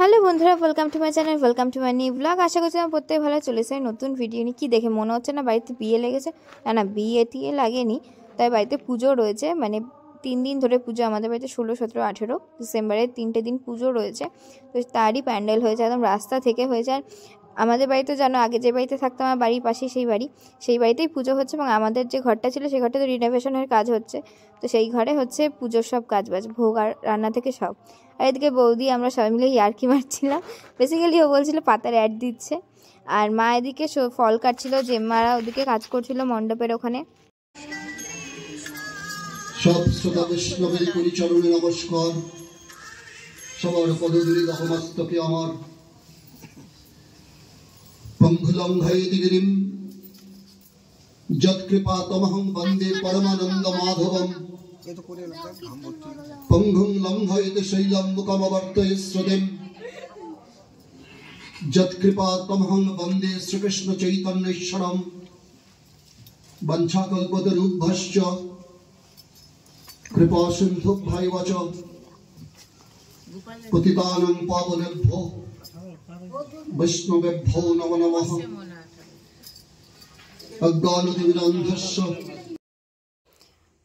Hello বন্ধুরা, welcome to my channel, welcome to my new blog. আশা করছি আমার প্রত্যেক ভালো চলেছে। নতুন ভিডিও নিয়ে কি দেখে মনে হচ্ছে না বাড়িতে বিয়ে লেগেছে? না, বিয়ে টিয়ে লাগেনি, তাই বাড়িতে পুজো রয়েছে। মানে 3 দিন ধরে পুজো আমাদের বাড়িতে, 16, 17, 18 ডিসেম্বরের 3টে দিন পুজো রয়েছে। তো তারই প্যান্ডেল হয়েছে, একদম রাস্তা থেকে হয়েছে। আর আমাদের বাড়িতে জানো, আগে যে বাড়িতে থাকতাম আমার বাড়ির পাশেই সেই বাড়িতেই পুজো হচ্ছে, এবং আমাদের যে ঘরটা ছিল সেই ঘরটা তো রিনোভেশনের কাজ হচ্ছে। তো সেই ঘরে হচ্ছে পুজোর সব কাজ বাজ, ভোগ আর রান্না থেকে সব। আর এদিকে বৌদি আমরা সবাই মিলে ইয়ার্কি মারছিলাম। বেসিক্যালি ও বলছিল পাতার অ্যাড দিচ্ছে, আর মা এদিকে ফল কাটছিল, জেম্মারা ওদিকে কাজ করছিল মণ্ডপের ওখানে। সব শ্রোতা বৈষ্ণবের করি চরণে নমস্কার, সবার পদধূলি দহমস্তকে আমার। পঙ্গুলঙ্ঘয়তি গিরিম যৎকৃপাতমহং বন্দে পরমানন্দ মাধবম। পঙ্গুং লঙ্ঘয়তি শৈলম মুখমবর্তয়ে শ্রুতিম যৎকৃপাতমহং বন্দে শ্রীকৃষ্ণ চৈতন্যেশ্বরম। বঞ্ছাকল্পতরুভ্যশ্চ কৃপা সিন্ধুভ্যৈব চ পতিতানাং পাবনেভ্যো বৈষ্ণবেভ্যো নমো নমঃ। অজ্ঞানতিমিরান্ধস্য।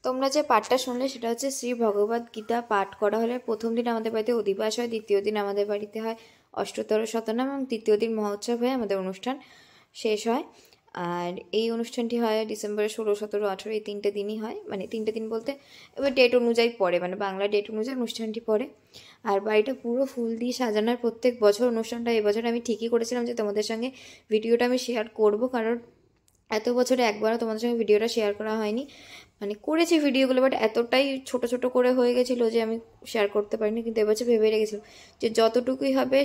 তোমরা যে পাঠটা শুনলে সেটা হচ্ছে শ্রী ভগবদ গীতা পাঠ করা হলে প্রথম দিন আমাদের বাড়িতে অধিবাস হয়, দ্বিতীয় দিন আমাদের বাড়িতে হয় অষ্টতর শতনাম, এবং তৃতীয় দিন মহোৎসব হয়ে আমাদের অনুষ্ঠান শেষ হয়। আর এই অনুষ্ঠানটি হয় ডিসেম্বরের 16, 17, 18 এই 3টে দিনই হয়। মানে 3টে দিন বলতে এবার ডেট অনুযায়ী পড়ে, মানে বাংলা ডেট অনুযায়ী অনুষ্ঠানটি পড়ে। আর বাড়িটা পুরো ফুল দিয়ে সাজানোর প্রত্যেক বছর অনুষ্ঠানটা, এবছর আমি ঠিকই করেছিলাম যে তোমাদের সঙ্গে ভিডিওটা আমি শেয়ার করব, কারণ এত বছরে একবারও তোমাদের সঙ্গে ভিডিওটা শেয়ার করা হয়নি। মানে করেছি ভিডিওগুলো, বাট এতটাই ছোট ছোট করে হয়ে গেছিলো যে আমি শেয়ার করতে পারিনি। কিন্তু এবছর ভেবে রেখেছিলাম যে যতটুকুই হবে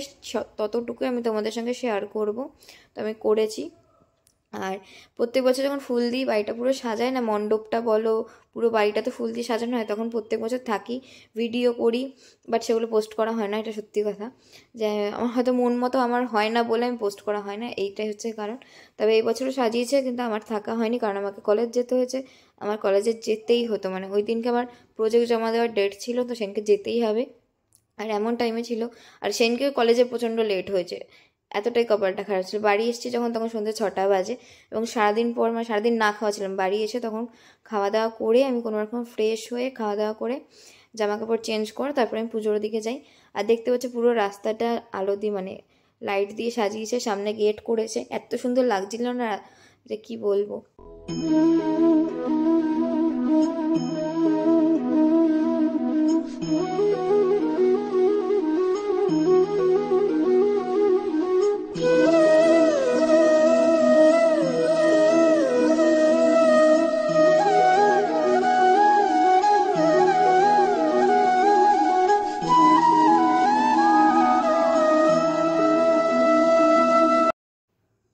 ততটুকুই আমি তোমাদের সঙ্গে শেয়ার করব, তো আমি করেছি। আর প্রত্যেক বছর যখন ফুল দিই বাড়িটা পুরো সাজায় না, মণ্ডপটা বলো পুরো বাড়িটা তো ফুল দিয়ে সাজানো হয়, তখন প্রত্যেক বছর থাকি, ভিডিও করি, বাট সেগুলো পোস্ট করা হয় না। এটা সত্যি কথা, যে আমার হয়তো মন মতো আমার হয় না বলে আমি পোস্ট করা হয় না, এইটাই হচ্ছে কারণ। তবে এই বছরও সাজিয়েছে, কিন্তু আমার থাকা হয়নি, কারণ আমাকে কলেজ যেতে হয়েছে। আমার কলেজে যেতেই হতো, মানে ওই দিনকে আমার প্রজেক্ট জমা দেওয়ার ডেট ছিল, তো সেদিনকে যেতেই হবে। আর এমন টাইমে ছিল, আর সেদিনকে কলেজে প্রচণ্ড লেট হয়েছে, এতটাই কপালটা খারাপ ছিল। বাড়ি এসেছি যখন, তখন সন্ধ্যে 6টা বাজে, এবং সারাদিন পর মানে সারাদিন না খাওয়া ছিলাম। বাড়ি এসে তখন খাওয়া দাওয়া করে আমি কোনো রকম ফ্রেশ হয়ে খাওয়া দাওয়া করে জামা কাপড় চেঞ্জ করে তারপরে আমি পুজোর দিকে যাই। আর দেখতে পাচ্ছি পুরো রাস্তাটা আলো দিয়ে, মানে লাইট দিয়ে সাজিয়েছে, সামনে গেট করেছে, এত সুন্দর লাগছিল না যে কি বলবো।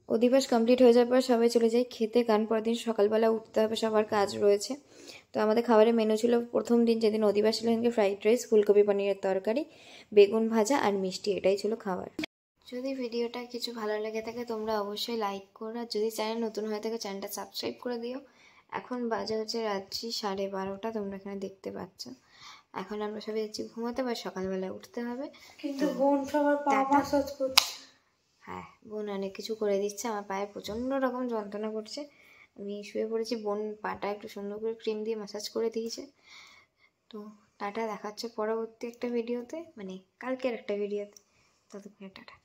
অধিবাস কমপ্লিট হয়ে যাওয়ার পর সবাই চলে যাই খেতে, কারণ পরের দিন সকালবেলা উঠতে হবে, সবার কাজ রয়েছে। তো আমাদের খাবারের মেনু ছিল প্রথম দিন যেদিন অধিবাস ছিল সেদিনকে ফ্রাইড রাইস, ফুলকপি পনিরের তরকারি, বেগুন ভাজা আর মিষ্টি, এটাই ছিল খাবার। যদি ভিডিওটা কিছু ভালো লেগে থাকে তোমরা অবশ্যই লাইক করো, আর যদি চ্যানেল নতুন হয়ে থাকে চ্যানেলটা সাবস্ক্রাইব করে দিও। এখন বাজে হচ্ছে রাত্রি 12:30, তোমরা এখানে দেখতে পাচ্ছ। এখন আমরা সবাই যাচ্ছি ঘুমাতে, বা সকালবেলা উঠতে হবে। কিন্তু বোন সবার পা মাসাজ করছে। হ্যাঁ, বোন অনেক কিছু করে দিচ্ছে, আমার পায়ে প্রচণ্ড রকম যন্ত্রণা করছে, আমি শুয়ে পড়েছি, বোন পাটা একটু সুন্দর করে ক্রিম দিয়ে ম্যাসাজ করে দিয়েছে। তো টাটা, দেখাচ্ছে পরবর্তী একটা ভিডিওতে, মানে কালকের একটা ভিডিওতে। ততক্ষণে টাটা।